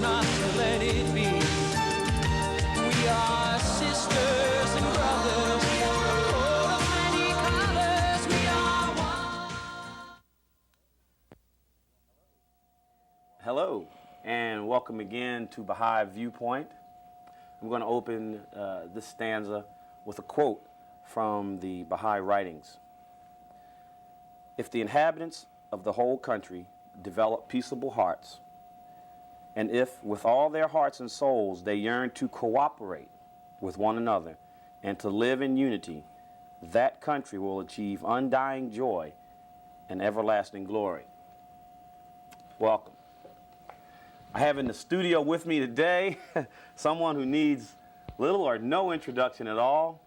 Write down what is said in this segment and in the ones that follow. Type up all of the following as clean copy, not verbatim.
not to let it be. We are sisters and brothers, a coat of many colors, we are one. Hello, and welcome again to Baha'i Viewpoint. I'm going to open this stanza with a quote from the Baha'i writings. If the inhabitants of the whole country develop peaceable hearts, and if with all their hearts and souls they yearn to cooperate with one another and to live in unity, that country will achieve undying joy and everlasting glory. Welcome. I have in the studio with me today someone who needs little or no introduction at all.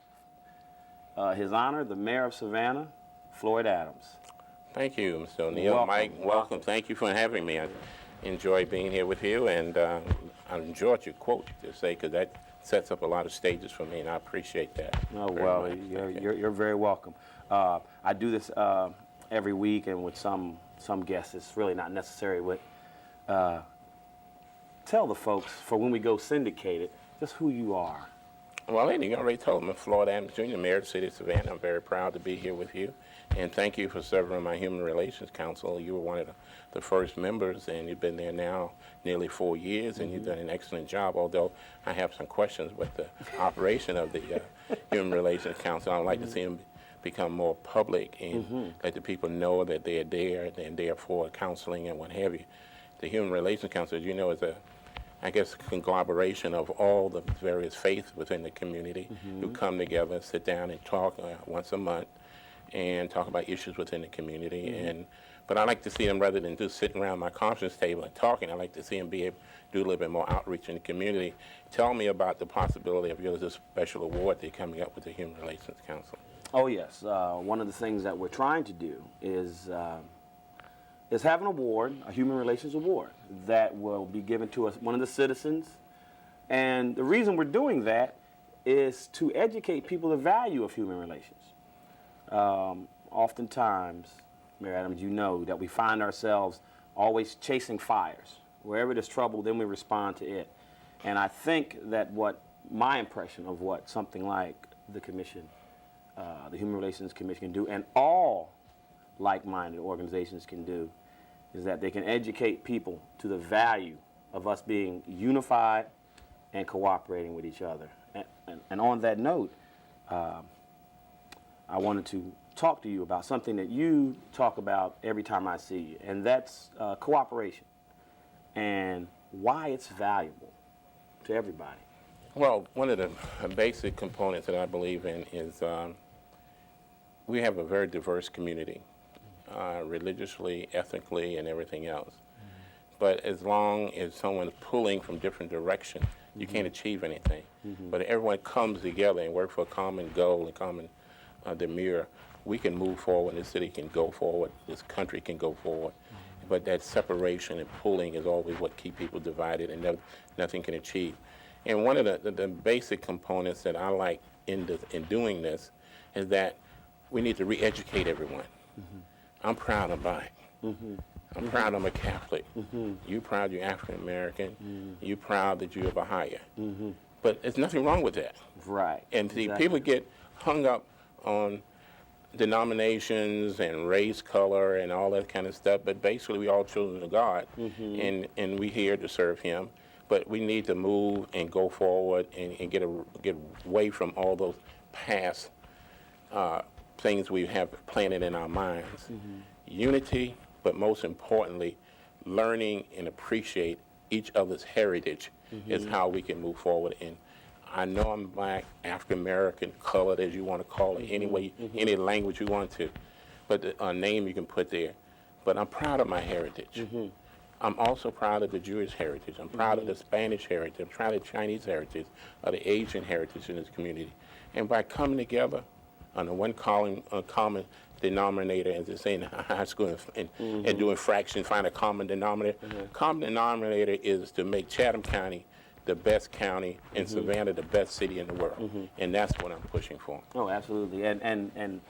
His Honor, the Mayor of Savannah, Floyd Adams. Thank you, Mr. O'Neill. Welcome. Mike, welcome. Thank you for having me. I enjoy being here with you, and I enjoyed your quote to say, because that sets up a lot of stages for me, and I appreciate that. Oh, well, you're very welcome. I do this every week, and with some guests, it's really not necessary. But tell the folks, for when we go syndicated, just who you are. Well, lady, you already told me. I'm Floyd Adams Jr., Mayor of the City of Savannah. I'm very proud to be here with you. And thank you for serving on my Human Relations Council. You were one of the first members, and you've been there now nearly 4 years, and you've done an excellent job, although I have some questions with the operation of the Human Relations Council. I'd like to see them become more public and let the people know that they're there and there for counseling and what have you. The Human Relations Council, as you know, is I guess, a conglomeration of all the various faiths within the community who come together, sit down and talk once a month and talk about issues within the community. But I like to see them, rather than just sitting around my conference table and talking, I like to see them be able to do a little bit more outreach in the community. Tell me about the possibility of this special award they're coming up with the Human Relations Council. Oh, yes. One of the things that we're trying to do is have an award, a Human Relations Award, that will be given to us, one of the citizens. And the reason we're doing that is to educate people the value of human relations. Oftentimes, Mayor Adams, you know that we find ourselves always chasing fires. Wherever there's trouble, then we respond to it. And I think that my impression of what something like the commission, the Human Relations Commission can do, and all like-minded organizations can do, is that they can educate people to the value of us being unified and cooperating with each other. And on that note, I wanted to talk to you about something that you talk about every time I see you, and that's cooperation and why it's valuable to everybody. Well, one of the basic components that I believe in is we have a very diverse community. Religiously, ethnically, and everything else. But as long as someone's pulling from different directions, you can't achieve anything. But if everyone comes together and work for a common goal and common demure, we can move forward, this city can go forward, this country can go forward. But that separation and pulling is always what keep people divided, and nothing can achieve. And one of the basic components that I like in doing this is that we need to re-educate everyone. I'm proud I'm Black. I'm proud I'm a Catholic. You proud you're African American. You proud that you're a Baha'i. But there's nothing wrong with that. Right. And see, people get hung up on denominations and race, color, and all that kind of stuff. But basically, we all children of God, and we're here to serve Him. But we need to move and go forward and get away from all those past things we have planted in our minds. Unity, but most importantly, learning and appreciate each other's heritage is how we can move forward. And I know I'm Black, African American, colored, as you want to call it, any way, any language you want to, but a name you can put there. But I'm proud of my heritage. I'm also proud of the Jewish heritage. I'm proud of the Spanish heritage. I'm proud of the Chinese heritage, of the Asian heritage in this community. And by coming together on the one common denominator, as they say in high school, and doing fractions, find a common denominator. Common denominator is to make Chatham County the best county, and Savannah the best city in the world. And that's what I'm pushing for. Oh, absolutely. And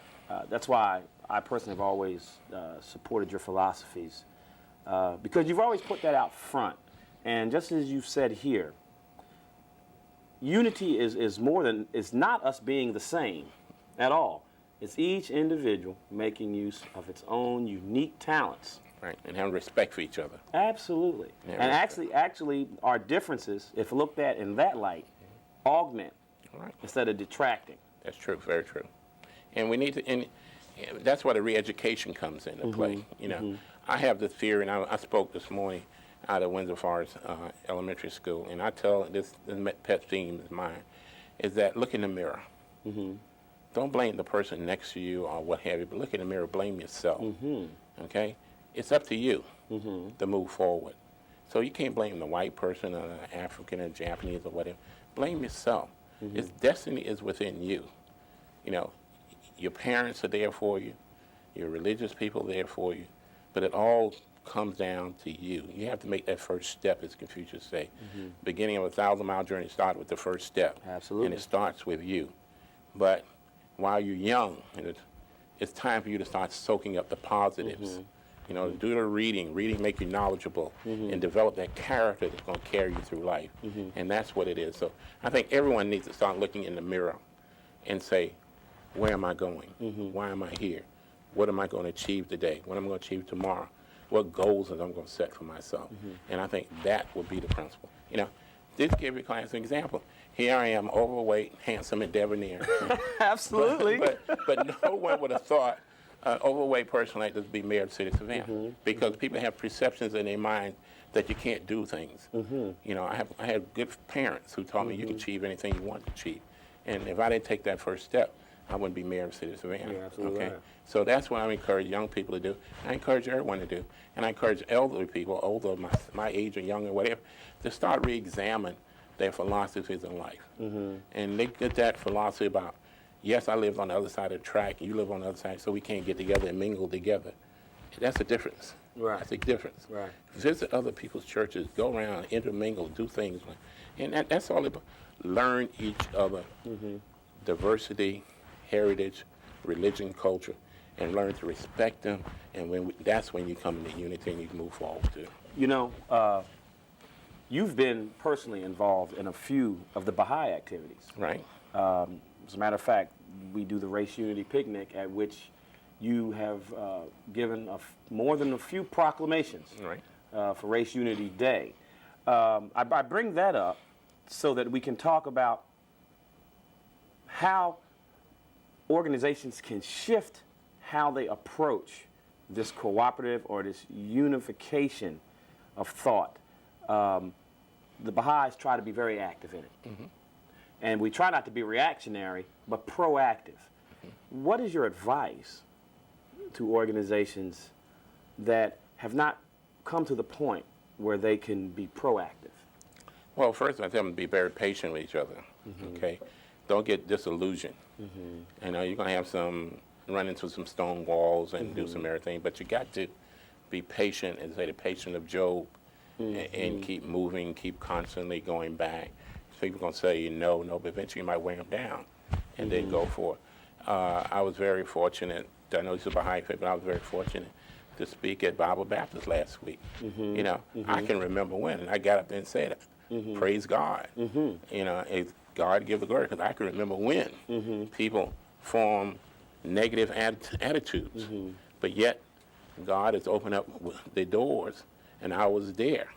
that's why I personally have always supported your philosophies, because you've always put that out front. And just as you said here, unity is more than, it's not us being the same at all. It's each individual making use of its own unique talents. Right, and having respect for each other. Absolutely. Yeah, And respect. actually, our differences, if looked at in that light, augment Right. instead of detracting. That's true, very true. And we need to, and that's where the re-education comes into play. You know, I have this theory, and I spoke this morning out of Windsor Forest Elementary School, and I tell this pet theme is mine, is that look in the mirror. Don't blame the person next to you or what have you, but look in the mirror, blame yourself. Okay? It's up to you to move forward. So you can't blame the white person or the African or Japanese or whatever. Blame yourself. Its destiny is within you. You know, your parents are there for you. Your religious people are there for you. But it all comes down to you. You have to make that first step, as Confucius say. Beginning of a 1,000-mile journey starts with the first step. Absolutely. And it starts with you. But while you're young, and it's time for you to start soaking up the positives. You know, do the reading. Reading make you knowledgeable and develop that character that's going to carry you through life. And that's what it is. So I think everyone needs to start looking in the mirror and say, where am I going? Why am I here? What am I going to achieve today? What am I going to achieve tomorrow? What goals am I going to set for myself? And I think that would be the principle. You know, just give your class an example. Here I am, overweight, handsome, and debonair. Absolutely. But no one would have thought an overweight person like this would be mayor of the city of Savannah, because people have perceptions in their mind that you can't do things. You know, I had good parents who told me you can achieve anything you want to achieve. And if I didn't take that first step, I wouldn't be mayor of the city of Savannah. You're absolutely right. So that's what I encourage young people to do. I encourage everyone to do. And I encourage elderly people, older, my age or younger, whatever, to start re-examine their philosophies in life. And they get that philosophy about, yes, I live on the other side of the track, and you live on the other side, so we can't get together and mingle together. That's a difference. Right. That's a difference. Right. Visit other people's churches, go around, intermingle, do things. And that's all about. Learn each other. Diversity, heritage, religion, culture, and learn to respect them. And that's when you come into unity and you move forward too. You know, you've been personally involved in a few of the Baha'i activities. Right. As a matter of fact, we do the Race Unity Picnic, at which you have given more than a few proclamations Right. for Race Unity Day. I bring that up so that we can talk about how organizations can shift how they approach this cooperative or this unification of thought. The Baha'is try to be very active in it. And we try not to be reactionary, but proactive. What is your advice to organizations that have not come to the point where they can be proactive? Well, first I tell them to be very patient with each other. Okay. Don't get disillusioned. You know, you're going to have some run into some stone walls and do some everything, but you got to be patient and say the patient of Job and keep moving, keep constantly going back. People are going to say no, but eventually you might wear them down and then go for it. I was very fortunate, I know this is a Baha'i faith, but I was very fortunate to speak at Bible Baptist last week. You know, I can remember when, and I got up there and said it. Praise God. You know, God give the glory, because I can remember when people form negative attitudes, but yet God has opened up the doors, and I was there.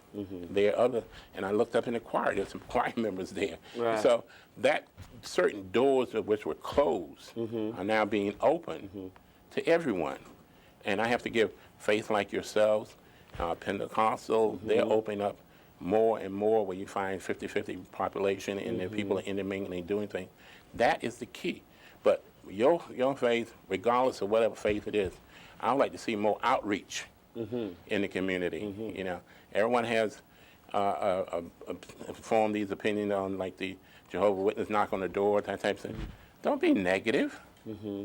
There are other, and I looked up in the choir, there's some choir members there. Right. So that certain doors of which were closed are now being opened to everyone. And I have to give faith like yourselves, Pentecostal, they're opening up more and more where you find 50-50 population and then people are intermingling and doing things. That is the key. But your faith, regardless of whatever faith it is, I would like to see more outreach in the community. You know, everyone has formed these opinions on, like, the Jehovah's Witness knock on the door, that type of thing. Don't be negative.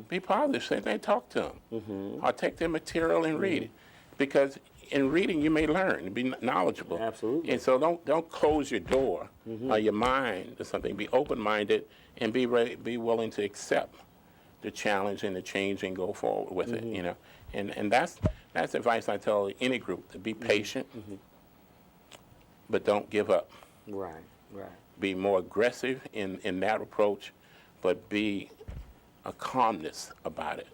Be positive. Say they talk to them, or take their material and read it, because in reading you may learn and be knowledgeable. Absolutely. And so don't close your door or your mind to something. Be open-minded and be willing to accept the challenge and the change and go forward with it. You know, and that's advice I tell any group, to be patient, but don't give up. Right, right. Be more aggressive in that approach, but be a calmness about it.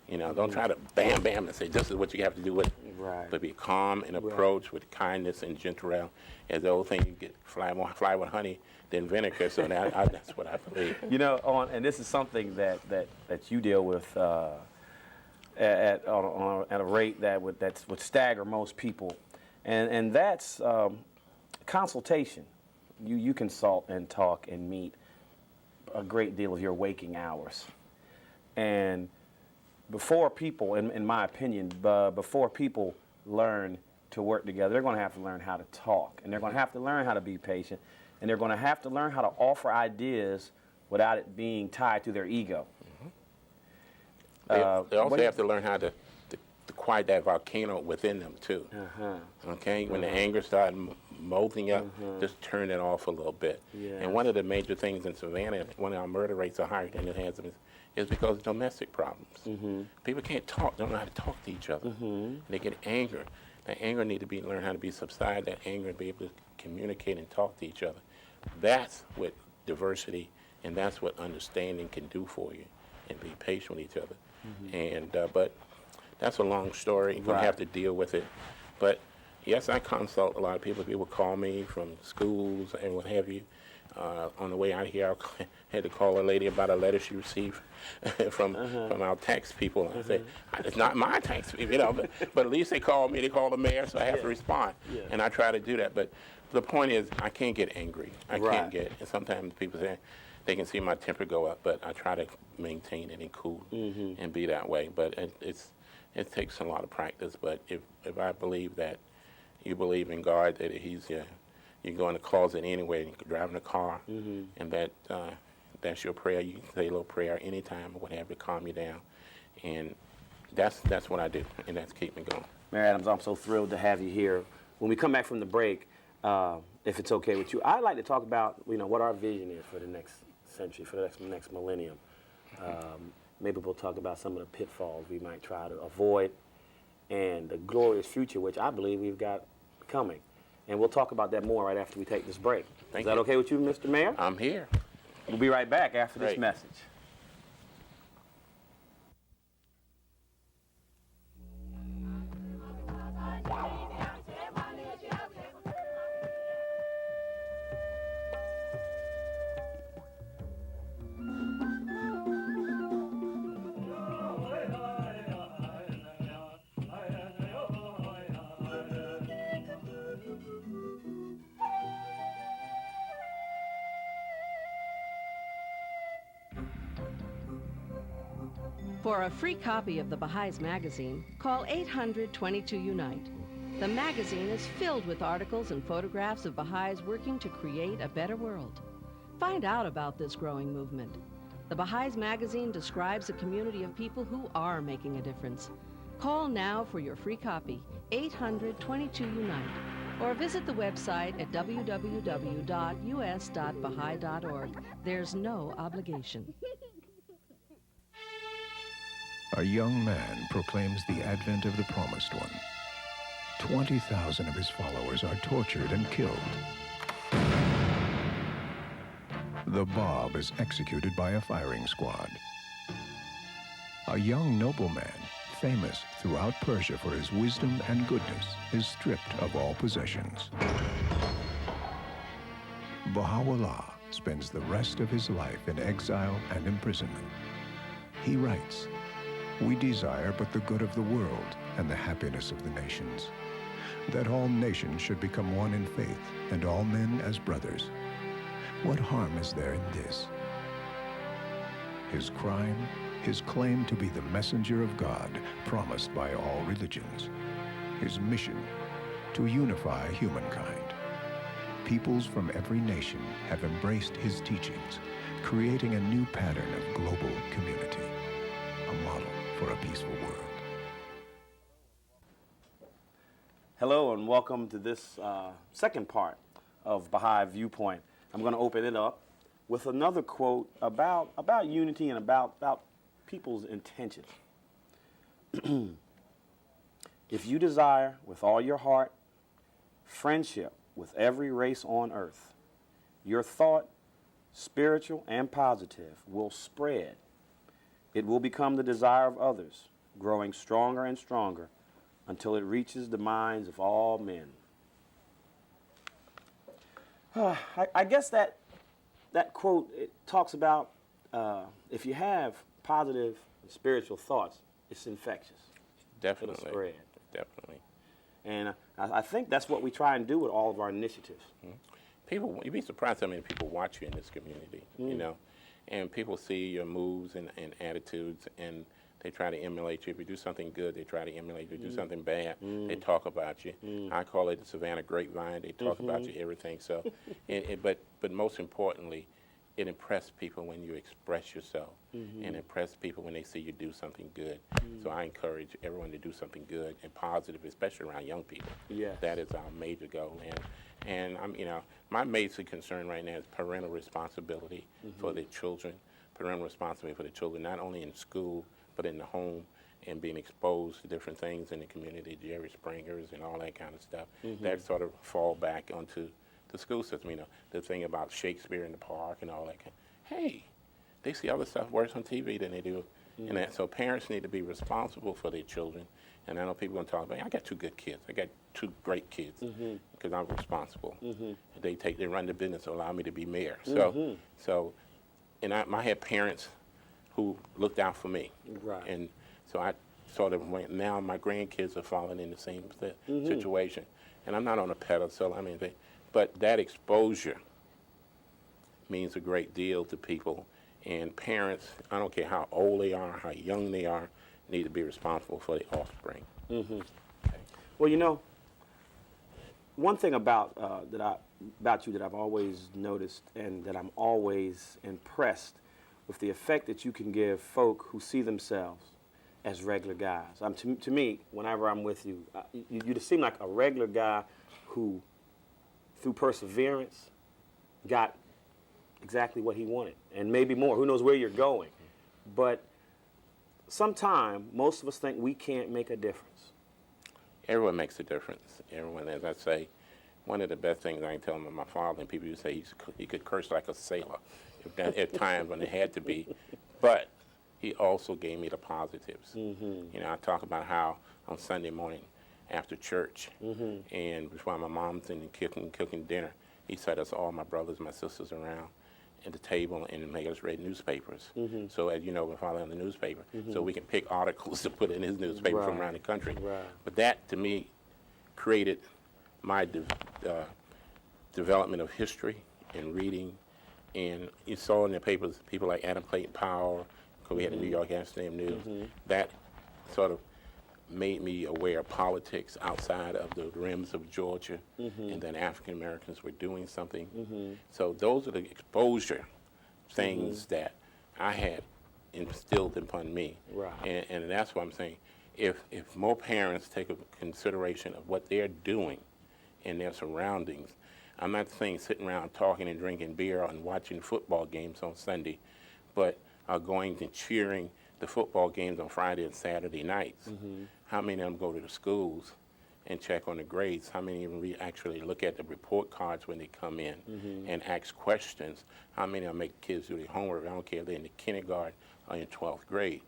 You know, don't try to bam, bam, and say this is what you have to do with it. Right. But be calm and approach with kindness and gentle. As the old thing, you get fly with honey than vinegar. So that's what I believe. You know, and this is something that you deal with at a rate that would stagger most people, and that's consultation. You consult and talk and meet a great deal of your waking hours, and before people, in my opinion, before people learn to work together, they're going to have to learn how to talk, and they're going to have to learn how to be patient, and they're going to have to learn how to offer ideas without it being tied to their ego. They also have to learn how to quiet that volcano within them too. Okay, when the anger starts molding up, just turn it off a little bit. Yes. And one of the major things in Savannah, one of our murder rates are higher than it has been, is because of domestic problems. People can't talk, don't know how to talk to each other. They get anger. That anger need to be learn how to be subsided. That anger and be able to communicate and talk to each other. That's what diversity and that's what understanding can do for you, and be patient with each other. And but that's a long story. We'll have to deal with it. But yes, I consult a lot of people. People call me from schools and what have you. On the way out here, I had to call a lady about a letter she received from our tax people. I said, it's not my tax people, you know, but at least they called me. They called the mayor, so I have to respond. And I try to do that. But the point is, I can't get angry. I can't get, and sometimes people say, they can see my temper go up, but I try to maintain it and cool and be that way. But it takes a lot of practice. But if I believe that you believe in God, that He's you can go in the closet anyway, you can drive in a car, and that's your prayer. You can say a little prayer anytime or whatever to calm you down. And that's what I do, and that's keep me going. Mayor Adams, I'm so thrilled to have you here. When we come back from the break, if it's okay with you, I'd like to talk about what our vision is for the next century, for the next millennium. Maybe we'll talk about some of the pitfalls we might try to avoid and the glorious future, which I believe we've got coming. And we'll talk about that more right after we take this break. Is that okay with you, Mr. Mayor? I'm here. We'll be right back after this message. For a free copy of the Baha'is magazine, call 800-22-UNITE. The magazine is filled with articles and photographs of Baha'is working to create a better world. Find out about this growing movement. The Baha'is magazine describes a community of people who are making a difference. Call now for your free copy, 800-22-UNITE, or visit the website at www.us.baha'i.org. There's no obligation. A young man proclaims the advent of the Promised One. 20,000 of his followers are tortured and killed. The Bab is executed by a firing squad. A young nobleman, famous throughout Persia for his wisdom and goodness, is stripped of all possessions. Baha'u'llah spends the rest of his life in exile and imprisonment. He writes, "We desire but the good of the world and the happiness of the nations, that all nations should become one in faith and all men as brothers. What harm is there in this?" His crime, his claim to be the messenger of God promised by all religions. His mission, to unify humankind. Peoples from every nation have embraced his teachings, creating a new pattern of global community, a model for a peaceful world. Hello and welcome to this second part of Baha'i Viewpoint. I'm going to open it up with another quote about unity and about people's intentions. If you desire with all your heart friendship with every race on earth. Your thought, spiritual and positive, will spread. It will become the desire of others, growing stronger and stronger until it reaches the minds of all men. I guess that quote, it talks about if you have positive spiritual thoughts, it's infectious. Definitely. It'll spread. Definitely. And I think that's what we try and do with all of our initiatives. People, you'd be surprised how many people watch you in this community, you know, and people see your moves and attitudes, and they try to emulate you. If you do something good, they try to emulate you. If you do something bad, they talk about you. I call it the Savannah grapevine. They talk about you, everything. So, but most importantly, it impresses people when you express yourself, and impress people when they see you do something good. So I encourage everyone to do something good and positive, especially around young people. Yes. That is our major goal. And I'm, you know, my major concern right now is parental responsibility for the children, parental responsibility for the children, not only in school, but in the home, and being exposed to different things in the community, Jerry Springers and all that kind of stuff. That sort of fall back onto the school system, you know, the thing about Shakespeare in the park and all that. Hey, they see other stuff worse on TV than they do. And that, so parents need to be responsible for their children. And I know people are going to talk about, I got 2 good kids. I got 2 great kids because I'm responsible. They run the business, allow me to be mayor. So, and I had parents who looked out for me. Right. And so I sort of went, now my grandkids are falling in the same situation. And I'm not on a pedestal, I mean, but that exposure means a great deal to people. And parents, I don't care how old they are, how young they are, need to be responsible for their offspring. Okay. Well, you know, one thing about you that I've always noticed, and that I'm always impressed with, the effect that you can give folk who see themselves as regular guys. To me, whenever I'm with you, you just seem like a regular guy who, through perseverance, got exactly what he wanted, and maybe more. Who knows where you're going? But sometimes, most of us think we can't make a difference. Everyone makes a difference. Everyone, as I say, one of the best things I can tell my father, and people used to say he could curse like a sailor at times when it had to be, but he also gave me the positives. You know, I talk about how on Sunday morning after church, and before my mom's in the cooking dinner, he set us all, my brothers, my sisters, around at the table and made us read newspapers. So as you know, my father on the newspaper, so we can pick articles to put in his newspaper from around the country. But that, to me, created my development of history and reading. And you saw in the papers people like Adam Clayton Powell, because we had the New York Amsterdam News. That sort of made me aware of politics outside of the rims of Georgia, and then African Americans were doing something. So those are the exposure things that I had instilled upon me. And that's what I'm saying. If more parents take a consideration of what they're doing in their surroundings, I'm not saying sitting around talking and drinking beer and watching football games on Sunday, but going and cheering the football games on Friday and Saturday nights. How many of them go to the schools and check on the grades? How many of them actually look at the report cards when they come in and ask questions? How many of them make kids do their homework? I don't care if they're in the kindergarten or in 12th grade.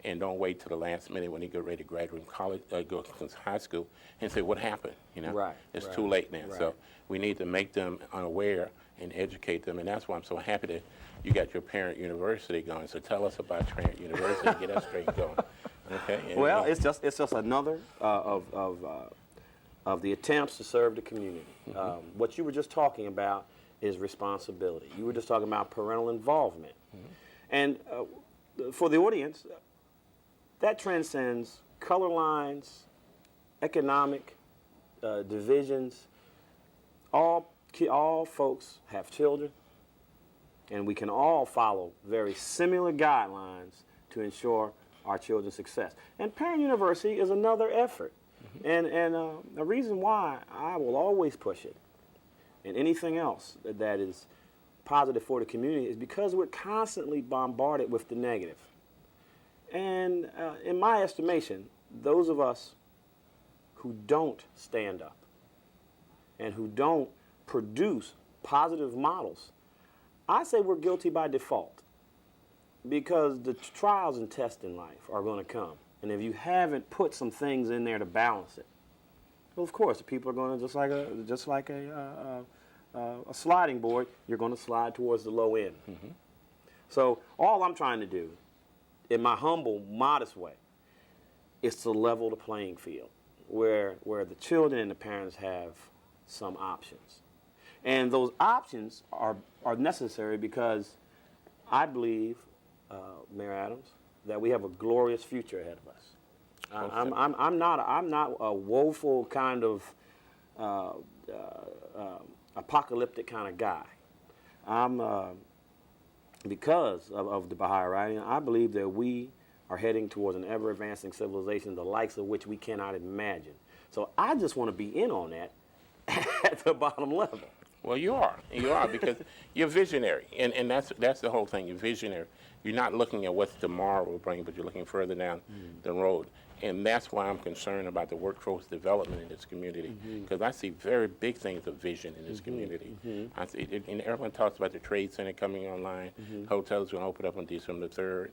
And don't wait till the last minute when they get ready to graduate from college, go to high school, and say, what happened? You know, it's too late now. So we need to make them unaware and educate them, and that's why I'm so happy that you got your parent university going. So tell us about your parent university and get that straight going. Okay. Well, it's just another of the attempts to serve the community. What you were just talking about is responsibility. You were just talking about parental involvement, and for the audience, that transcends color lines, economic divisions. All folks have children, and we can all follow very similar guidelines to ensure our children's success. And Parent University is another effort. And the reason why I will always push it, and anything else that is positive for the community, is because we're constantly bombarded with the negative. And in my estimation, those of us who don't stand up and who don't produce positive models, I say we're guilty by default, because the trials and tests in life are going to come. And if you haven't put some things in there to balance it, well, of course, people are going to, just like a sliding board, you're going to slide towards the low end. So all I'm trying to do, in my humble, modest way, is to level the playing field, where the children and the parents have some options. And those options are necessary because I believe, Mayor Adams, that we have a glorious future ahead of us. I'm not a woeful kind of apocalyptic kind of guy. Because of the Baha'i writing, I believe that we are heading towards an ever-advancing civilization, the likes of which we cannot imagine. So I just want to be in on that at the bottom level. Well, you are because you're visionary, and that's the whole thing. You're visionary. You're not looking at what tomorrow will bring, but you're looking further down the road. And that's why I'm concerned about the workforce development in this community, because I see very big things of vision in this community. I see, and everyone talks about the Trade Center coming online, hotels going to open up on December 3rd,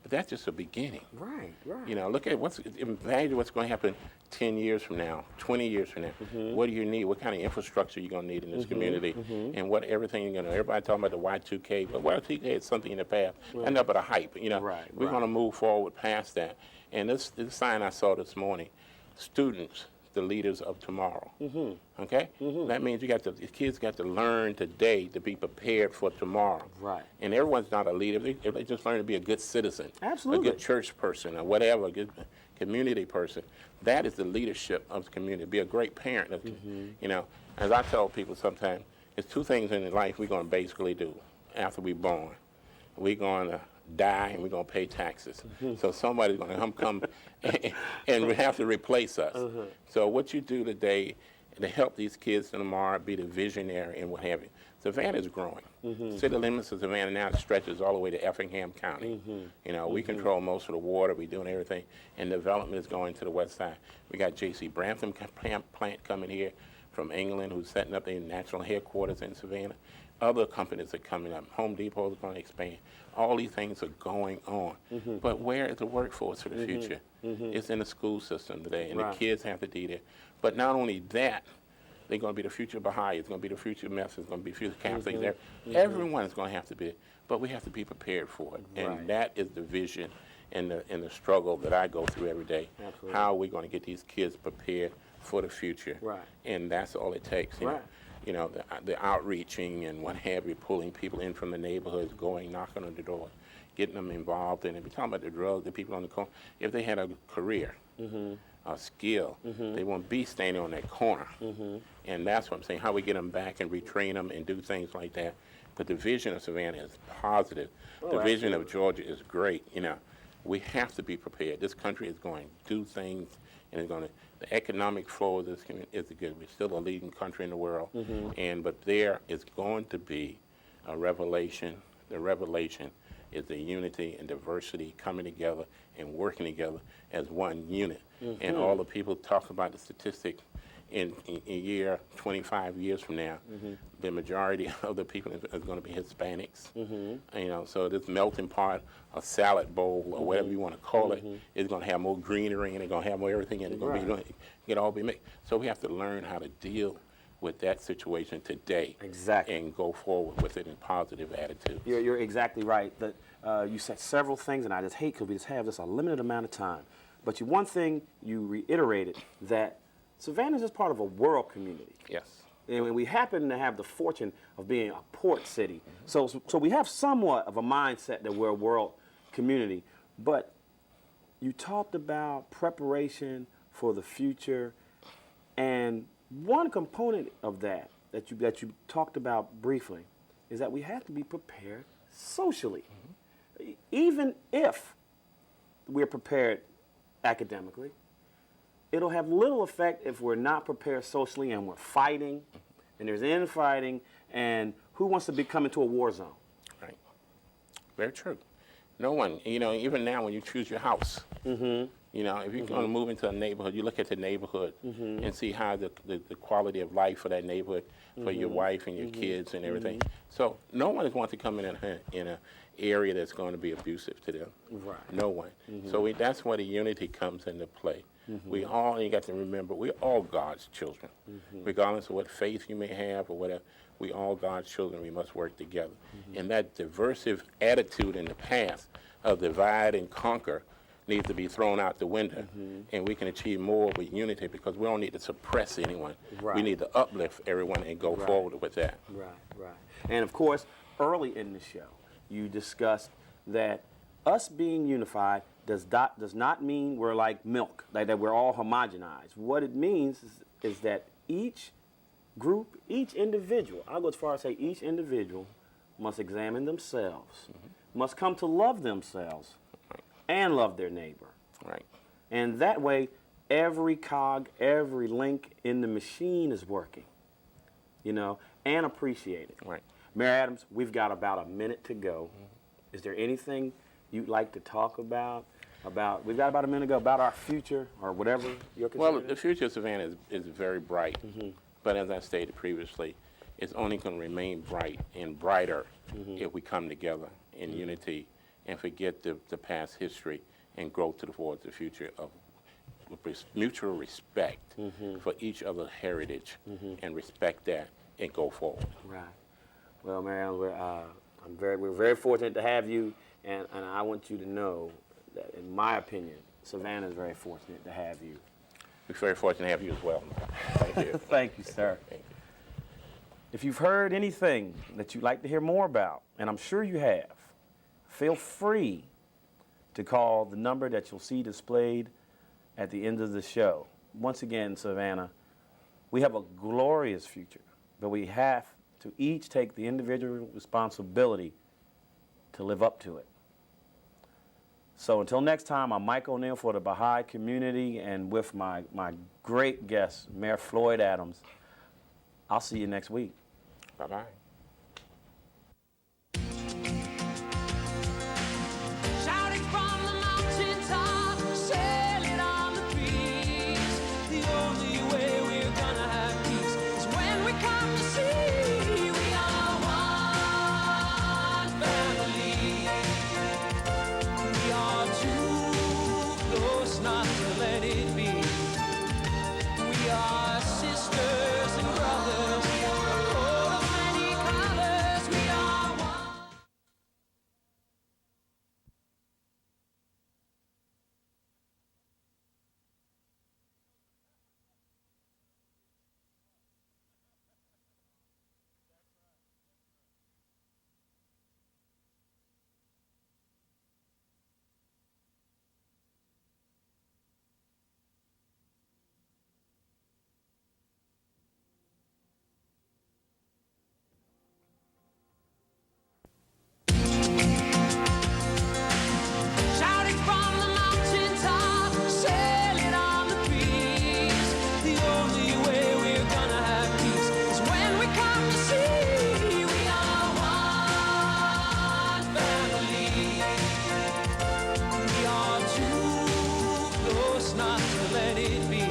but that's just a beginning. Right, right. You know, look at imagine what's going to happen 10 years from now, 20 years from now. What do you need? What kind of infrastructure you're going to need in this community? And what everything you're going to, everybody talking about the Y2K, but Y2K is something in the past, and up at a hype, you know. We're going to move forward past that. And this sign I saw this morning, students, the leaders of tomorrow. Okay? That means the kids got to learn today to be prepared for tomorrow. Right. And everyone's not a leader. They just learn to be a good citizen. Absolutely. A good church person or whatever, a good community person. That is the leadership of the community. Be a great parent. You know, as I tell people sometimes, there's two things in life we're going to basically do after we're born. We're going to die and we're going to pay taxes. So somebody's going to come and have to replace us. So what you do today to help these kids tomorrow be the visionary and what have you. Savannah is growing. City limits of Savannah now stretches all the way to Effingham County. You know, we control most of the water, we're doing everything, and development is going to the west side. We got J.C. Brantham plant coming here from England, who's setting up their national headquarters in Savannah. Other companies are coming up. Home Depot is going to expand. All these things are going on. But where is the workforce for the future? It's in the school system today, and the kids have to be there. But not only that, they're going to be the future Baha'i. It's going to be the future Methodists. It's going to be future Catholics. Everyone is going to have to be, but we have to be prepared for it. And that is the vision and the struggle that I go through every day. How are we going to get these kids prepared for the future? And that's all it takes. You know, the outreaching and what have you, pulling people in from the neighborhoods, going, knocking on the door, getting them involved in it. We're talking about the drugs, the people on the corner. If they had a career, a skill, they won't be standing on that corner. And that's what I'm saying, how we get them back and retrain them and do things like that. But the vision of Savannah is positive. The vision of Georgia is great. You know, we have to be prepared. This country is going to do things, and it's going to, the economic flow of this community is good. We're still a leading country in the world, but there is going to be a revelation. The revelation is the unity and diversity coming together and working together as one unit. And all the people talk about the statistic in a year, 25 years from now, the majority of the people is going to be Hispanics. You know, so this melting pot, a salad bowl, or whatever you want to call it, is going to have more greenery and it's going to have more everything, and it's going to be, it all be mixed. So we have to learn how to deal with that situation today, and go forward with it in positive attitudes. You're exactly right. That you said several things, and I just hate because we just have this a limited amount of time. But one thing you reiterated, that Savannah is just part of a world community. Yes. And we happen to have the fortune of being a port city. So we have somewhat of a mindset that we're a world community. But you talked about preparation for the future, and one component of that you talked about briefly is that we have to be prepared socially. Even if we're prepared academically, it'll have little effect if we're not prepared socially and we're fighting, and there's infighting, and who wants to be coming to a war zone? Right. Very true. No one. You know, even now when you choose your house, You know, if you're going to move into a neighborhood, you look at the neighborhood and see how the quality of life for that neighborhood, for your wife and your kids and everything. So no one is wanting to come in an area that's going to be abusive to them. Right. No one. So that's where the unity comes into play. We all, you got to remember, we're all God's children. Regardless of what faith you may have or whatever, we all God's children. We must work together. And that diversive attitude in the past of divide and conquer needs to be thrown out the window, and we can achieve more with unity because we don't need to suppress anyone. Right. We need to uplift everyone and go forward with that. Right, right. And of course, early in the show, you discussed that us being unified does not mean we're like milk, like that we're all homogenized. What it means is that each group, each individual, I'll go as far as say each individual must examine themselves, must come to love themselves and love their neighbor. Right. And that way, every cog, every link in the machine is working, you know, and appreciated. Right. Mayor Adams, we've got about a minute to go. Is there anything you'd like to talk about? We've got about a minute to go, about our future or whatever you're considering? Well, the future of Savannah is very bright, but as I stated previously, it's only going to remain bright and brighter if we come together in unity and forget the past history and grow towards the future of mutual respect for each other's heritage and respect that and go forward. Right. Well, Marianne, we're very fortunate to have you, and I want you to know that, in my opinion, Savannah is very fortunate to have you. We're very fortunate to have you as well. Thank you. Thank you, sir. Thank you. If you've heard anything that you'd like to hear more about, and I'm sure you have, feel free to call the number that you'll see displayed at the end of the show. Once again, Savannah, we have a glorious future, but we have to each take the individual responsibility to live up to it. So until next time, I'm Mike O'Neill for the Baha'i Community, and with my great guest, Mayor Floyd Adams. I'll see you next week. Bye-bye. Shouting from the mountaintop, sailing on the breeze. The only way we're gonna have peace is when we come to see we are one family. We are too close not to let it be. We are sisters and brothers, a coat of many colors. We are one. Shouting from the mountaintop, sailing on the breeze. The only way we're gonna have peace is when we come to see we are one family. We are too close not to let it be.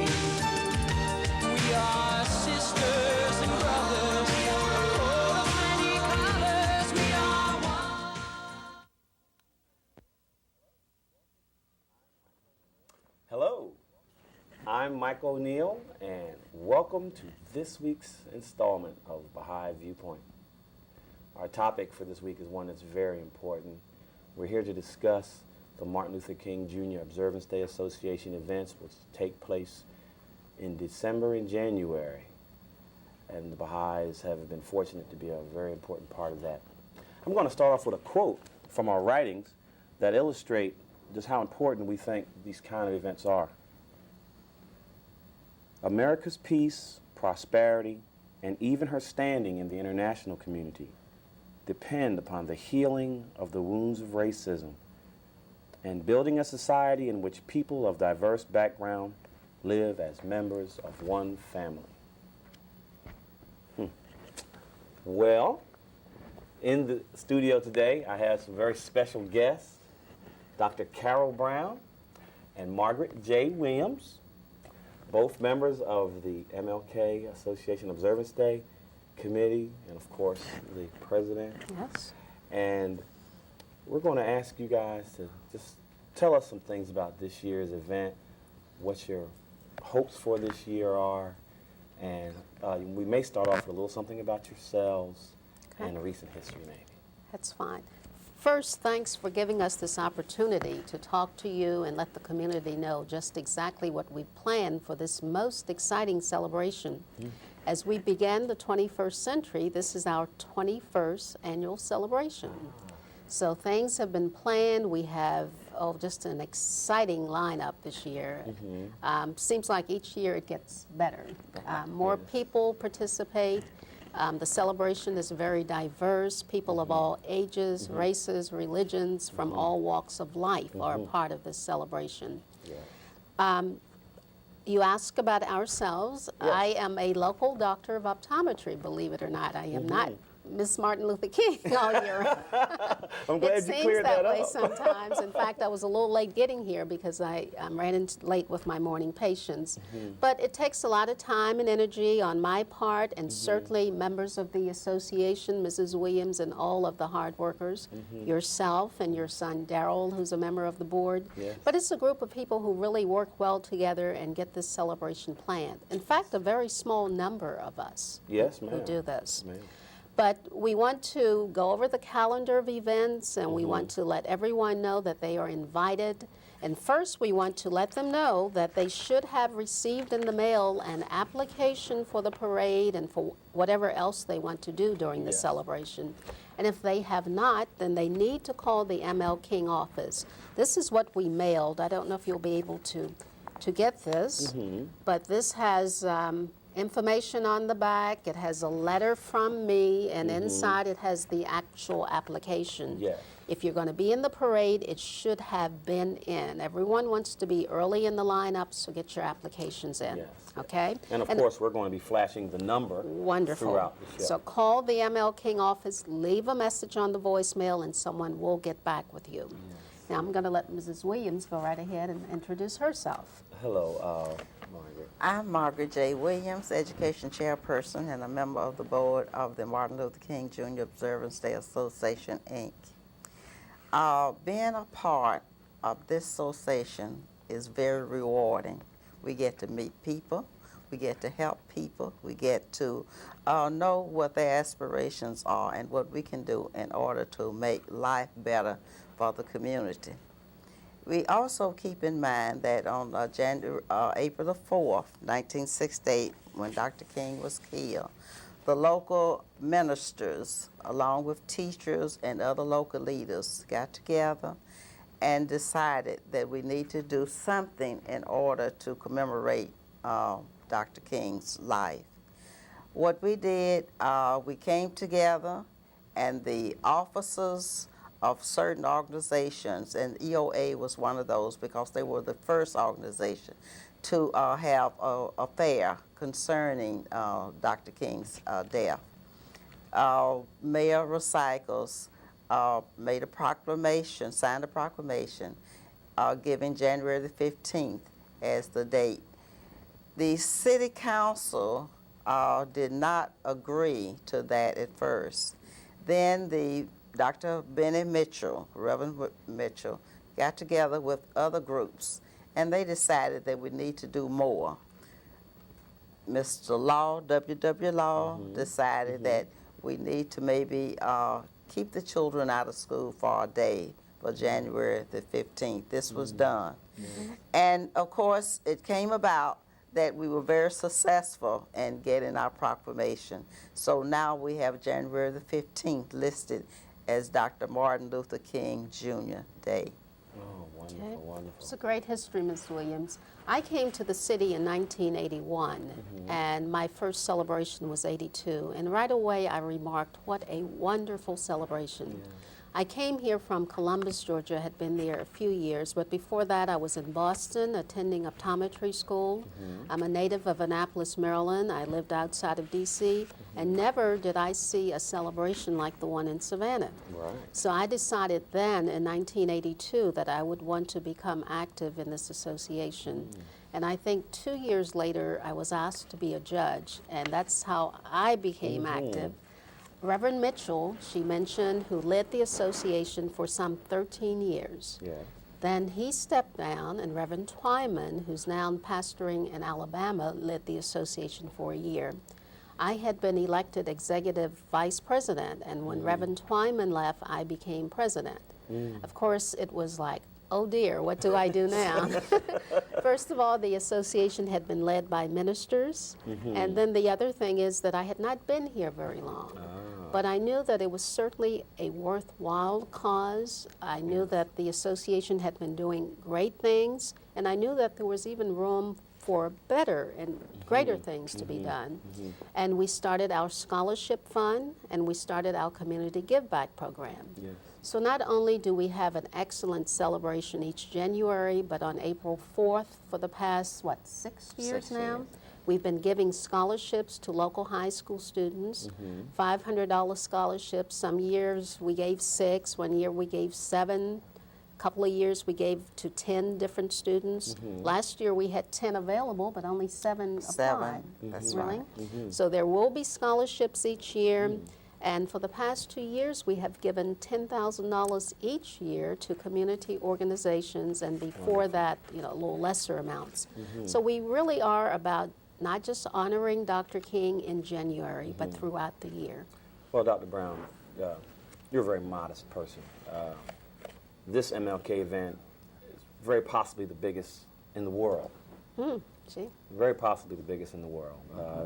We are sisters and brothers, a coat of many colors. We are one. Hello, I'm Mike O'Neill, and welcome to this week's installment of Baha'i Viewpoint. Our topic for this week is one that's very important. We're here to discuss the Martin Luther King Jr. Observance Day Association events, which take place in December and January, and the Baha'is have been fortunate to be a very important part of that. I'm going to start off with a quote from our writings that illustrate just how important we think these kind of events are. America's peace, prosperity, and even her standing in the international community depend upon the healing of the wounds of racism and building a society in which people of diverse background live as members of one family. Well, in the studio today, I have some very special guests. Dr. Carol Brown and Margaret J. Williams, both members of the MLK Association Observance Day Committee, and of course, the president. Yes. And we're going to ask you guys to just tell us some things about this year's event, what your hopes for this year are, and we may start off with a little something about yourselves and a recent history, maybe. That's fine. First, thanks for giving us this opportunity to talk to you and let the community know just exactly what we planned for this most exciting celebration. As we began the 21st century, this is our 21st annual celebration. So things have been planned. We have, just an exciting lineup this year. Seems like each year it gets better. More people participate. The celebration is very diverse. People of all ages, races, religions, from all walks of life are a part of this celebration. You ask about ourselves. Yes. I am a local doctor of optometry, believe it or not. I am not Miss Martin Luther King all year round. I'm glad It you seems cleared that that way up. sometimes. In fact, I was a little late getting here because I ran in late with my morning patients. But it takes a lot of time and energy on my part, and certainly members of the association, Mrs. Williams, and all of the hard workers, yourself and your son Daryl, who's a member of the board. Yes. But it's a group of people who really work well together and get this celebration planned. In fact, a very small number of us Yes, ma'am. who do this. Ma'am. But we want to go over the calendar of events, and we want to let everyone know that they are invited. And first, we want to let them know that they should have received in the mail an application for the parade and for whatever else they want to do during the Yes. celebration. And if they have not, then they need to call the ML King office. This is what we mailed. I don't know if you'll be able to get this, but this has information on the back. It has a letter from me, and inside it has the actual application. Yes. If you're going to be in the parade, it should have been in. Everyone wants to be early in the lineup, so get your applications in. Yes. Okay? And of course, we're going to be flashing the number Wonderful. throughout the show. So call the ML King office, leave a message on the voicemail, and someone will get back with you. Now I'm going to let Mrs. Williams go right ahead and introduce herself. Hello, Margaret. I'm Margaret J. Williams, Education Chairperson and a member of the board of the Martin Luther King Jr. Observance Day Association, Inc. Being a part of this association is very rewarding. We get to meet people, we get to help people, we get to know what their aspirations are and what we can do in order to make life better for the community. We also keep in mind that on April the 4th, 1968, when Dr. King was killed, the local ministers, along with teachers and other local leaders, got together and decided that we need to do something in order to commemorate Dr. King's life. What we did, we came together, and the officers of certain organizations, and EOA was one of those because they were the first organization to have a fair concerning Dr. King's death. Mayor Recycles made a proclamation, signed a proclamation, giving January the 15th as the date. The city council did not agree to that at first. Then Dr. Benny Mitchell, Reverend Mitchell, got together with other groups, and they decided that we need to do more. Mr. Law, W.W. Law, decided that we need to maybe keep the children out of school for a day for January the 15th. This was done. And of course, it came about that we were very successful in getting our proclamation. So now we have January the 15th listed as Dr. Martin Luther King Jr. Day. Oh, wonderful, Okay. wonderful. It's a great history, Ms. Williams. I came to the city in 1981, and my first celebration was '82. And right away, I remarked, what a wonderful celebration. I came here from Columbus, Georgia, had been there a few years, but before that I was in Boston attending optometry school. I'm a native of Annapolis, Maryland. I lived outside of D.C., and never did I see a celebration like the one in Savannah. Right. So I decided then in 1982 that I would want to become active in this association. And I think 2 years later I was asked to be a judge, and that's how I became active. Reverend Mitchell, she mentioned, who led the association for some 13 years. Yeah. Then he stepped down, and Reverend Twyman, who's now pastoring in Alabama, led the association for a year. I had been elected executive vice president, and when Reverend Twyman left, I became president. Of course, it was like, oh dear, what do I do now? First of all, the association had been led by ministers, and then the other thing is that I had not been here very long. But I knew that it was certainly a worthwhile cause. I knew that the association had been doing great things, and I knew that there was even room for better and greater things to be done. And we started our scholarship fund, and we started our community give back program. Yes. So not only do we have an excellent celebration each January, but on April 4th for the past, what, 6 years 6 now? years. We've been giving scholarships to local high school students, $500 scholarships. Some years we gave 6, one year we gave 7. A couple of years we gave to 10 different students. Last year we had 10 available, but only 7 applied. 7, that's Really? right. So there will be scholarships each year. And for the past 2 years, we have given $10,000 each year to community organizations, and before that, you know, a little lesser amounts. So we really are about not just honoring Dr. King in January, but throughout the year. Well, Dr. Brown, you're a very modest person. This MLK event is very possibly the biggest in the world. See? Very possibly the biggest in the world.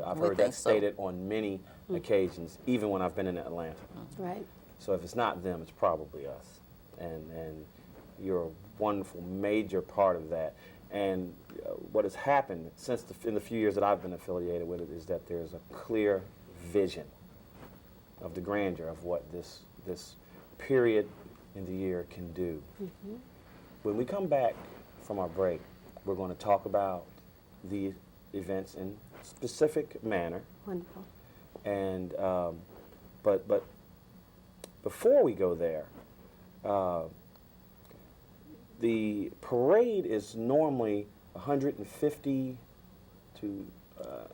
I've We heard think that so. stated on many occasions, even when I've been in Atlanta. Right. So if it's not them, it's probably us. And you're a wonderful, major part of that. And what has happened since in the few years that I've been affiliated with it is that there's a clear vision of the grandeur of what this period in the year can do. When we come back from our break, we're going to talk about the events in specific manner. Wonderful. And but before we go there, the parade is normally 150 to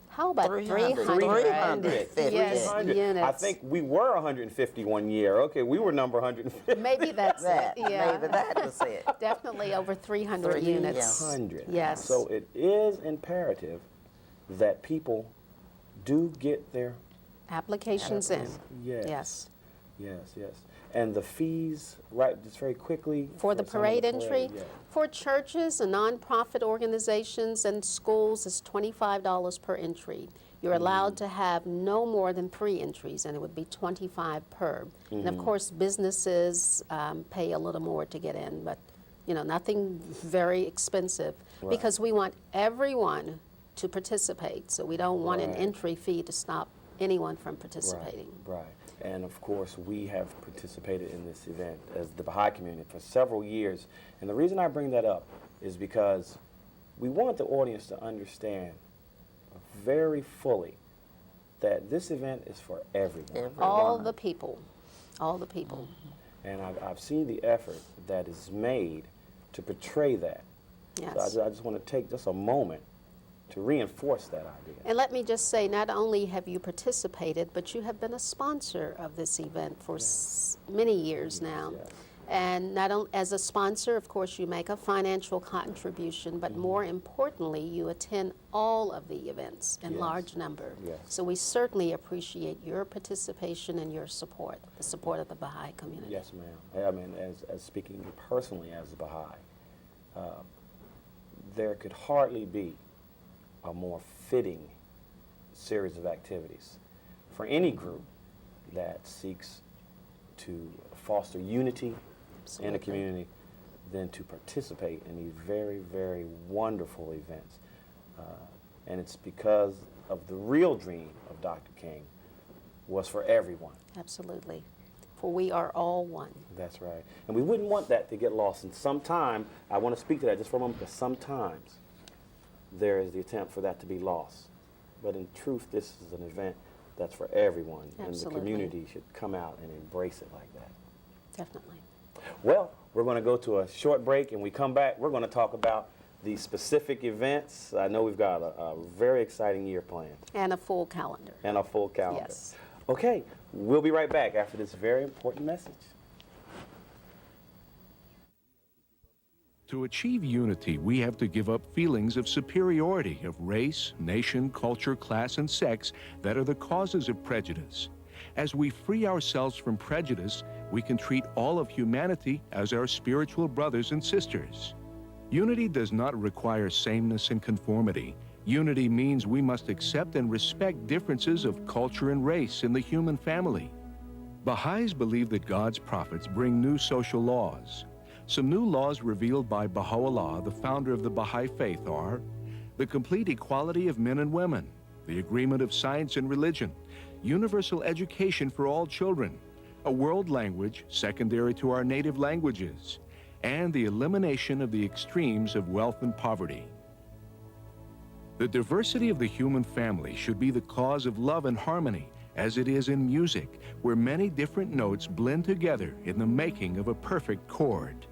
How about 300? 300? 350. Yes, 300. units. I think we were 150 one year. Okay, we were number 150. Maybe that's That, it. Yeah. maybe that was it. Definitely over 300 300, units. 100. Yes. So it is imperative that people do get their Applications in. yes. Yes. Yes, yes. And the fees, right, just very quickly. For the some of parade the entry, yeah. for churches and nonprofit organizations and schools, it's $25 per entry. You're allowed to have no more than 3 entries, and it would be $25 per. And of course, businesses pay a little more to get in, but you know, nothing very expensive, because we want everyone to participate. So we don't want an Right. entry fee to stop anyone from participating. Right. And of course, we have participated in this event as the Baha'i community for several years. And the reason I bring that up is because we want the audience to understand very fully that this event is for everyone. All the people, all the people. And I've seen the effort that is made to portray that. Yes. So I just want to take just a moment to reinforce that idea. And let me just say, not only have you participated, but you have been a sponsor of this event for many years now. yes. And not only as a sponsor, of course, you make a financial contribution, but more importantly, you attend all of the events in Yes. large number. Yes. So we certainly appreciate your participation and your support, the support of the Baha'i community. Yes, ma'am. I mean, as speaking personally as a Baha'i, there could hardly be a more fitting series of activities for any group that seeks to foster unity in Absolutely. a community than to participate in these very, very wonderful events. And it's because of the real dream of Dr. King was for everyone. Absolutely. for we are all one. That's right. And we wouldn't want that to get lost. And sometime, I want to speak to that just for a moment, because sometimes there is the attempt for that to be lost. But in truth, this is an event that's for everyone. Absolutely. And the community should come out and embrace it like that. Definitely. Well, we're going to go to a short break, and we come back, we're going to talk about the specific events. I know we've got a very exciting year planned. And a full calendar. And a full calendar. Yes. Okay, we'll be right back after this very important message. To achieve unity, we have to give up feelings of superiority of race, nation, culture, class, and sex that are the causes of prejudice. As we free ourselves from prejudice, we can treat all of humanity as our spiritual brothers and sisters. Unity does not require sameness and conformity. Unity means we must accept and respect differences of culture and race in the human family. Baha'is believe that God's prophets bring new social laws. Some new laws revealed by Baha'u'llah, the founder of the Baha'i faith, are the complete equality of men and women, the agreement of science and religion, universal education for all children, a world language secondary to our native languages, and the elimination of the extremes of wealth and poverty. The diversity of the human family should be the cause of love and harmony, as it is in music, where many different notes blend together in the making of a perfect chord.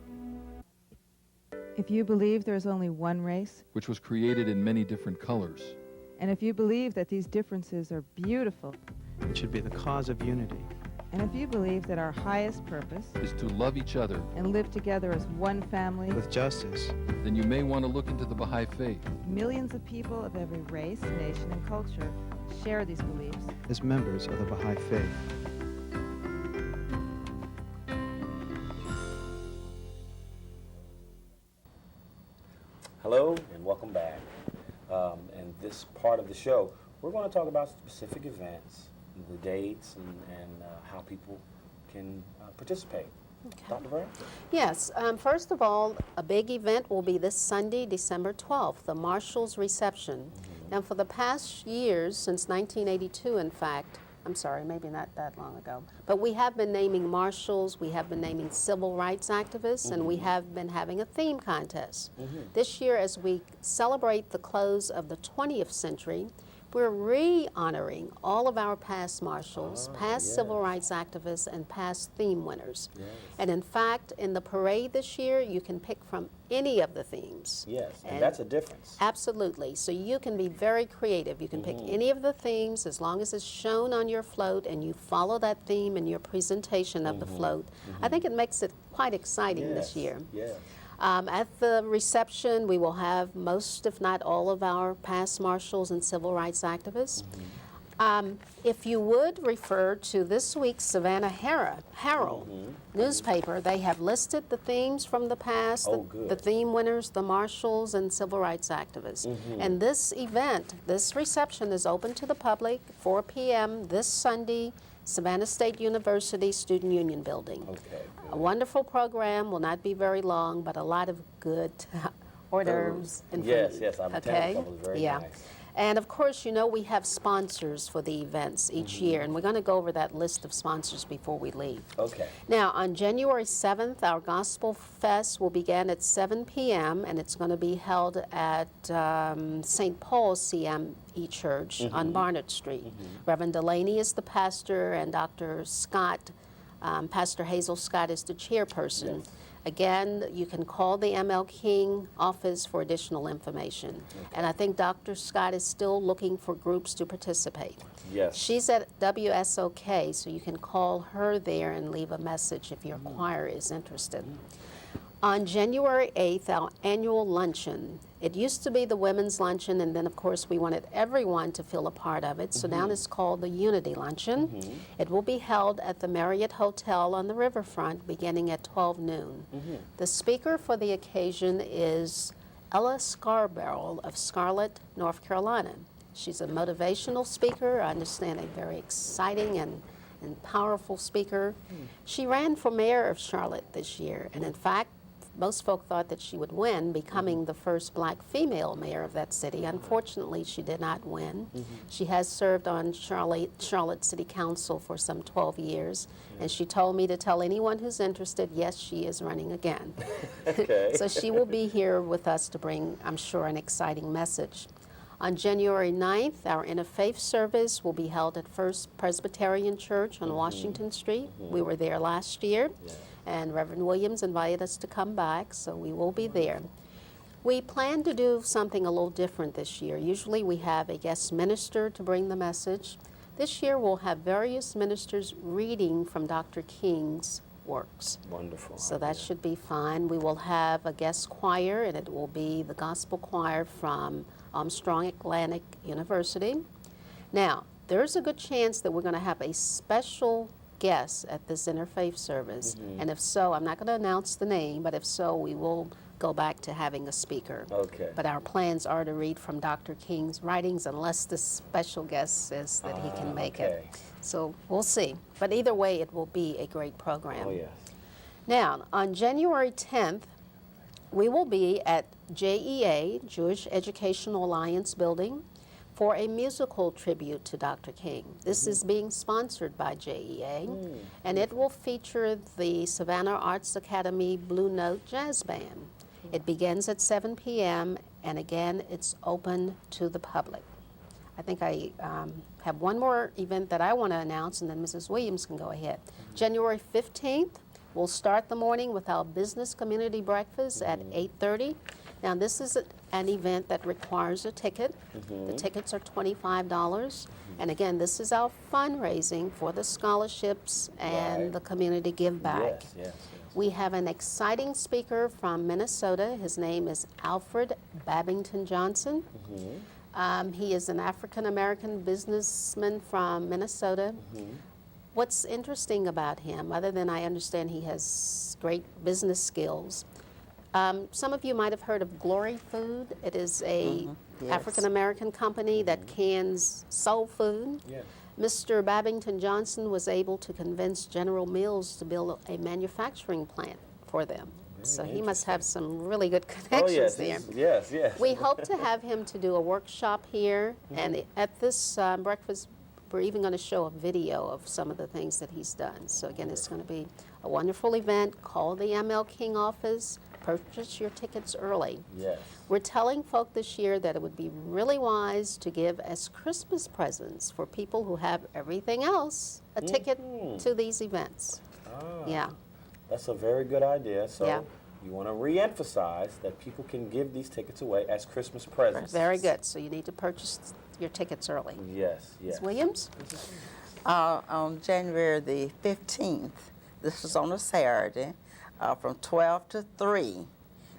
If you believe there's only one race, which was created in many different colors, and if you believe that these differences are beautiful, it should be the cause of unity. and if you believe that our highest purpose is to love each other, and live together as one family with justice, then you may want to look into the Baha'i faith. millions of people of every race, nation, and culture share these beliefs as members of the Baha'i faith. Hello and welcome back. In this part of the show, we're going to talk about specific events, the dates, and how people can participate. Okay. Dr. Brown? Yes. First of all, a big event will be this Sunday, December 12th, the Marshals Reception. Mm-hmm. Now, for the past years, since 1982, in fact, I'm sorry, maybe not that long ago, but we have been naming marshals, we have been naming civil rights activists, and we have been having a theme contest. This year, as we celebrate the close of the 20th century, we're re-honoring all of our past marshals, past civil rights activists, and past theme winners. And in fact, in the parade this year, you can pick from any of the themes. Yes, and that's a difference. Absolutely. So you can be very creative. You can pick any of the themes as long as it's shown on your float and you follow that theme in your presentation of the float. I think it makes it quite exciting this year. Yes. At the reception, we will have most, if not all, of our past marshals and civil rights activists. If you would refer to this week's Savannah Herald newspaper, they have listed the themes from the past, the theme winners, the marshals, and civil rights activists. And this event, this reception is open to the public, 4 p.m. this Sunday, Savannah State University Student Union Building. Okay. A wonderful program, will not be very long, but a lot of good hors d'oeuvres and food. Yes, I've attended a couple. It's very nice. And of course, you know, we have sponsors for the events each year, and we're going to go over that list of sponsors before we leave. Okay. Now, on January 7th, our Gospel Fest will begin at 7 p.m., and it's going to be held at St. Paul's CME Church on Barnard Street. Reverend Delaney is the pastor, and Dr. Scott, Pastor Hazel Scott is the chairperson. Again, you can call the ML King office for additional information. And I think Dr. Scott is still looking for groups to participate. Yes. She's at WSOK, so you can call her there and leave a message if your choir is interested. On January 8th, our annual luncheon. It used to be the women's luncheon, and then of course we wanted everyone to feel a part of it, so now it's called the Unity Luncheon. It will be held at the Marriott Hotel on the riverfront beginning at 12 noon. The speaker for the occasion is Ella Scarborough of Scarlett, North Carolina. She's a motivational speaker, I understand a very exciting and powerful speaker. She ran for mayor of Charlotte this year, and in fact, most folk thought that she would win, becoming the first black female mayor of that city. Unfortunately, she did not win. She has served on Charlotte City Council for some 12 years, and she told me to tell anyone who's interested, yes, she is running again. Okay. So she will be here with us to bring, I'm sure, an exciting message. On January 9th, our interfaith service will be held at First Presbyterian Church on Washington Street. We were there last year, and Reverend Williams invited us to come back, so we will be there. We plan to do something a little different this year. Usually we have a guest minister to bring the message. This year we'll have various ministers reading from Dr. King's works. Wonderful. So that should be fine. We will have a guest choir, and it will be the gospel choir from Armstrong Atlantic University. Now, there's a good chance that we're going to have a special guest at this interfaith service, and if so, I'm not going to announce the name, but if so, we will go back to having a speaker. Okay. But our plans are to read from Dr. King's writings unless the special guest says that he can make it. So we'll see. But either way, it will be a great program. Oh, yes. Now, on January 10th, we will be at JEA, Jewish Educational Alliance Building, for a musical tribute to Dr. King. This is being sponsored by JEA, and it will feature the Savannah Arts Academy Blue Note Jazz Band. It begins at 7 p.m., and again, it's open to the public. I think I have one more event that I want to announce, and then Mrs. Williams can go ahead. January 15th, we'll start the morning with our business community breakfast at 8:30. Now, this is an event that requires a ticket. The tickets are $25. And again, this is our fundraising for the scholarships and the community give back. Yes, yes, yes. We have an exciting speaker from Minnesota. His name is Alfred Babington Johnson. He is an African-American businessman from Minnesota. What's interesting about him, other than I understand he has great business skills, some of you might have heard of Glory Food. It is a Yes. African-American company that cans soul food. Yes. Mr. Babington Johnson was able to convince General Mills to build a manufacturing plant for them. So he must have some really good connections there. Yes, yes. We hope to have him to do a workshop here, and at this breakfast, we're even going to show a video of some of the things that he's done. So again, it's going to be a wonderful event. Call the ML King office, purchase your tickets early. Yes. We're telling folk this year that it would be really wise to give as Christmas presents for people who have everything else a ticket to these events. Yeah. That's a very good idea. So Yeah. you want to re-emphasize that people can give these tickets away as Christmas presents. Very good. So you need to purchase your tickets early. Yes, yes. Ms. Williams? On January the 15th, this is on a Saturday, from 12 to 3,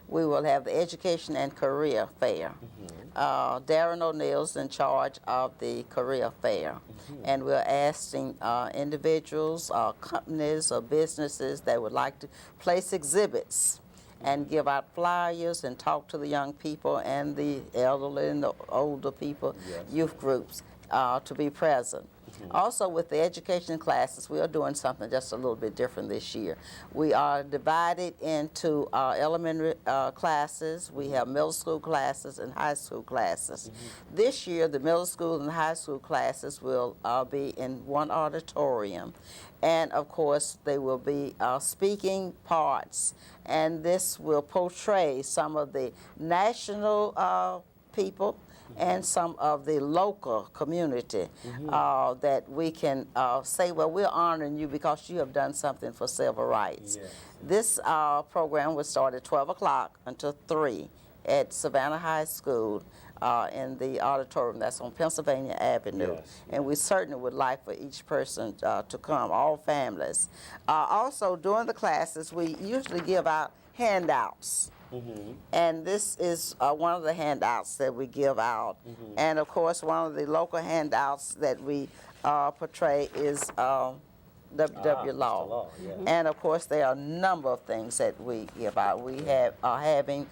we will have the Education and Career Fair. Darren O'Neill's in charge of the Career Fair, and we're asking individuals, companies, or businesses that would like to place exhibits and give out flyers and talk to the young people and the elderly and the older people, youth groups, to be present. Also, with the education classes, we are doing something just a little bit different this year. We are divided into elementary classes. We have middle school classes and high school classes. This year, the middle school and high school classes will be in one auditorium. And, of course, they will be speaking parts. And this will portray some of the national people and some of the local community that we can say, well, we're honoring you because you have done something for civil rights. Yes. This program will start at 12 o'clock until 3 at Savannah High School in the auditorium that's on Pennsylvania Avenue. Yes. And we certainly would like for each person to come, all families. Also, during the classes, we usually give out handouts. And this is one of the handouts that we give out. And of course, one of the local handouts that we portray is WW Law. Law, yes. And of course, there are a number of things that we give out. We are having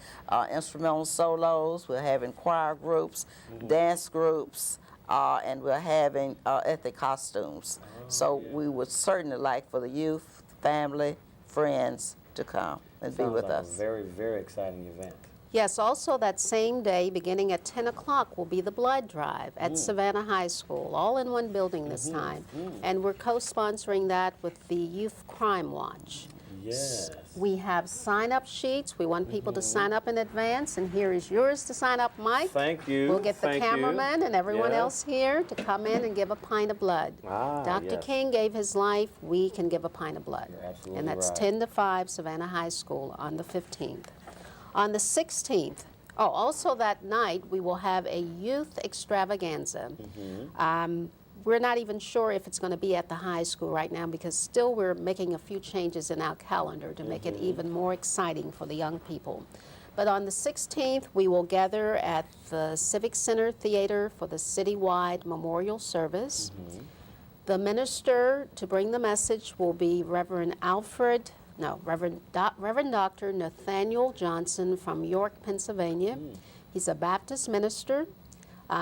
instrumental solos, we're having choir groups, dance groups, and we're having ethnic costumes. So we would certainly like for the youth, family, friends to come and be Sounds with like us. a very, very exciting event. Yes, also that same day, beginning at 10 o'clock, will be the blood drive at Savannah High School, all in one building this time. And we're co-sponsoring that with the Youth Crime Watch. Yes. We have sign-up sheets. We want people to sign up in advance, and here is yours to sign up, Mike. Thank you. We'll get the Thank you. cameraman and everyone Yes. else here to come in and give a pint of blood. Dr. Yes. King gave his life. We can give a pint of blood. You're absolutely And that's right. 10 to 5, Savannah High School on the 15th. On the 16th, also that night, we will have a youth extravaganza. We're not even sure if it's going to be at the high school right now because still we're making a few changes in our calendar to make it even more exciting for the young people. But on the 16th, we will gather at the Civic Center Theater for the citywide memorial service. The minister to bring the message will be Reverend Dr. Nathaniel Johnson from York, Pennsylvania. He's a Baptist minister.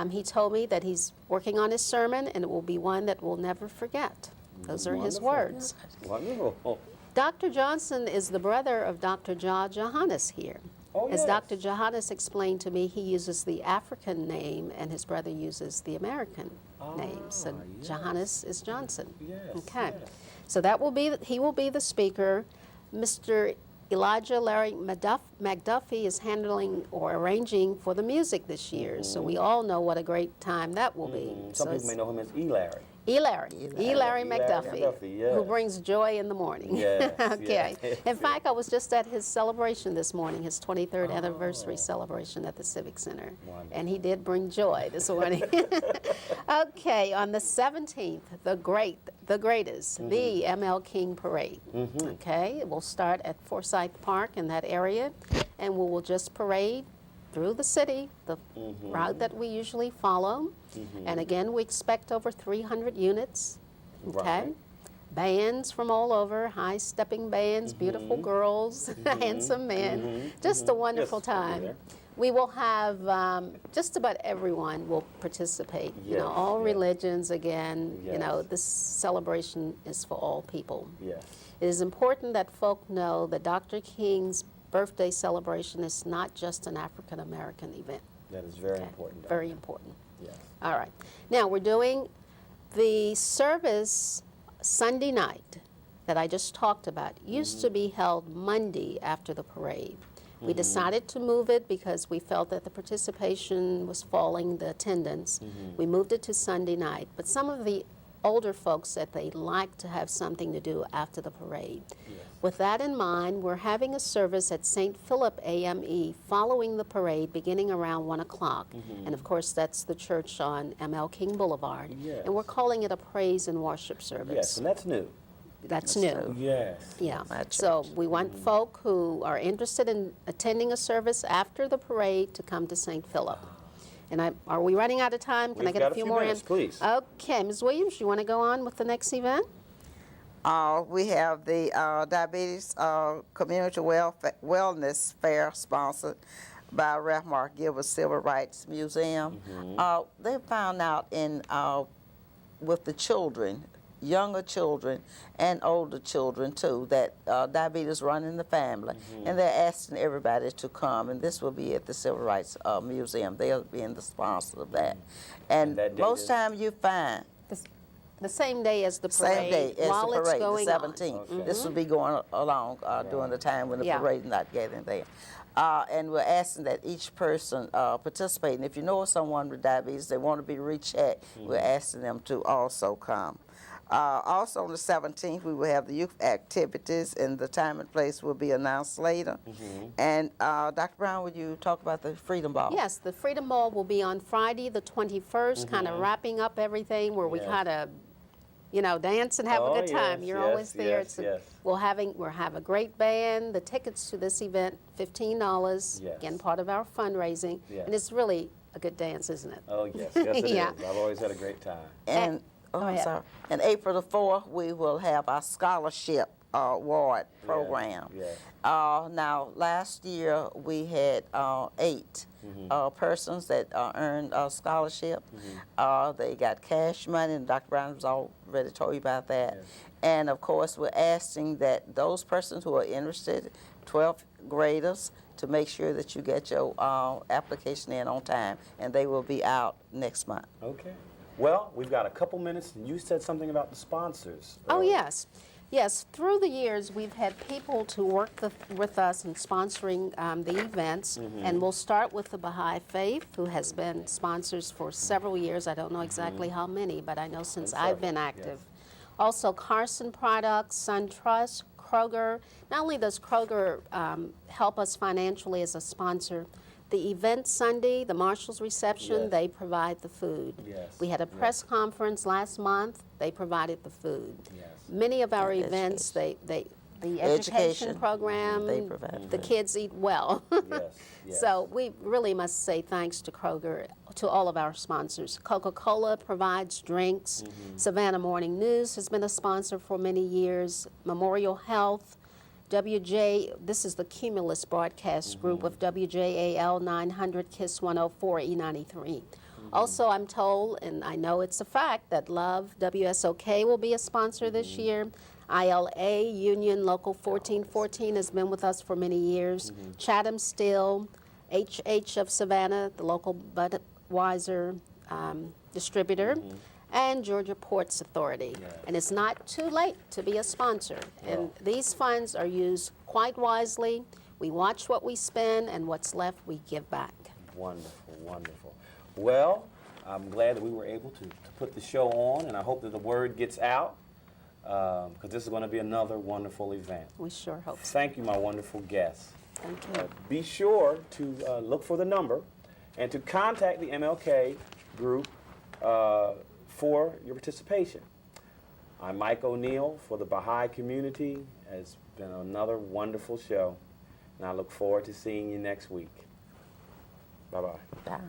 He told me that he's working on his sermon and it will be one that we'll never forget. Those are his words. Wonderful. Dr. Johnson is the brother of Dr. Johannes here. Oh, As yes. Dr. Johannes explained to me, he uses the African name and his brother uses the American name. So yes. Johannes is Johnson. Yes, Okay. yes. So that will be, he will be the speaker. Mr. Elijah Larry McDuffie is handling or arranging for the music this year. So we all know what a great time that will be. Some So people may know him as E. Larry. Larry McDuffie, McDuffie, yes. who brings joy in the morning. Yes, Okay. yes, In fact, I was just at his celebration this morning, his 23rd anniversary celebration at the Civic Center. Wonderful. And he did bring joy this morning. Okay, on the 17th, the greatest, the ML King Parade. Okay, it will start at Forsyth Park in that area, and we will just parade through the city, the route that we usually follow. And again, we expect over 300 units. Okay. Right. Bands from all over, high-stepping bands, beautiful girls, handsome men. Just a wonderful Yes, I'll be time. there. We will have just about everyone will participate. You know, Yes, all yes. religions again. You know, Yes. this celebration is for all people. Yes. It is important that folk know that Dr. King's birthday celebration is not just an African American event. That is very Okay? important. Dr. Very important. Yes. All right. Now we're doing the service Sunday night that I just talked about. Used to be held Monday after the parade. We decided to move it because we felt that the participation was falling, the attendance. We moved it to Sunday night. But some of the older folks said they'd like to have something to do after the parade. With that in mind, we're having a service at St. Philip AME following the parade beginning around 1 o'clock. And of course, that's the church on ML King Boulevard. Yes. And we're calling it a praise and worship service. Yes, and that's new. That's new. Yes. Yeah. My So we want folk who are interested in attending a service after the parade to come to St. Philip. And are we running out of time? Can I We've get got a few a few more minutes, in? please. Okay, Ms. Williams, you want to go on with the next event? We have the Diabetes Community Wellness Fair sponsored by Ralph Mark Gilbert Civil Rights Museum. They found out with the children, younger children and older children too, that diabetes run in the family, and they're asking everybody to come, and this will be at the Civil Rights Museum. They'll be in the sponsor of that. And that date most is? time you find The same day as the parade. same day as while the it's parade, going the on. 17th. Okay. This will be going along during the time when the Yeah. parade is not getting there. And we're asking that each person participate. And if you know someone with diabetes, they want to be rechecked, we're asking them to also come. Also on the 17th, we will have the youth activities, and the time and place will be announced later. And Dr. Brown, would you talk about the Freedom Ball? Yes, the Freedom Ball will be on Friday the 21st, kind of wrapping up everything where we Yes. kind of, you know, dance and have Oh, a good time. yes, You're yes, always there. yes, yes. We'll have a great band. The tickets to this event, $15. Yes. Again, part of our fundraising. Yes. And it's really a good dance, isn't it? Oh, yes. Yes, it is. Yeah. I've always had a great time. And I'm ahead. sorry. And April the 4th, we will have our scholarship award program. yeah. Now, last year we had 8 persons that earned a scholarship. They got cash money, and Dr. Brown was already told you about that. Yes. And of course, we're asking that those persons who are interested, 12th graders, to make sure that you get your application in on time, and they will be out next month. Okay. Well, we've got a couple minutes, and you said something about the sponsors. Oh, yes. Yes, through the years, we've had people to work with us in sponsoring the events, and we'll start with the Baha'i Faith, who has been sponsors for several years. I don't know exactly how many, but I know since I've been active. Also, Carson Products, SunTrust, Kroger. Not only does Kroger help us financially as a sponsor, the event Sunday, the Marshall's reception, Yes. they provide the food. Yes, We had a press conference last month, they provided the food. Yes. Many of our And events, the education Education, program, they provide the food. kids eat well. Yes, yes. So we really must say thanks to Kroger, to all of our sponsors. Coca-Cola provides drinks. Savannah Morning News has been a sponsor for many years. Memorial Health, this is the Cumulus broadcast group of WJAL 900 KISS 104 E93. Also, I'm told, and I know it's a fact, that Love WSOK will be a sponsor this year. ILA, Union Local 1414, has been with us for many years. Chatham Steel, HH of Savannah, the local Budweiser distributor, and Georgia Ports Authority. And it's not too late to be a sponsor. And these funds are used quite wisely. We watch what we spend, and what's left we give back. Wonderful, wonderful. Well, I'm glad that we were able to put the show on, and I hope that the word gets out, because this is going to be another wonderful event. We sure hope so. Thank you, my wonderful guests. Thank you. Be sure to look for the number and to contact the MLK group for your participation. I'm Mike O'Neill for the Baha'i Community. It's been another wonderful show, and I look forward to seeing you next week. Bye-bye. Bye.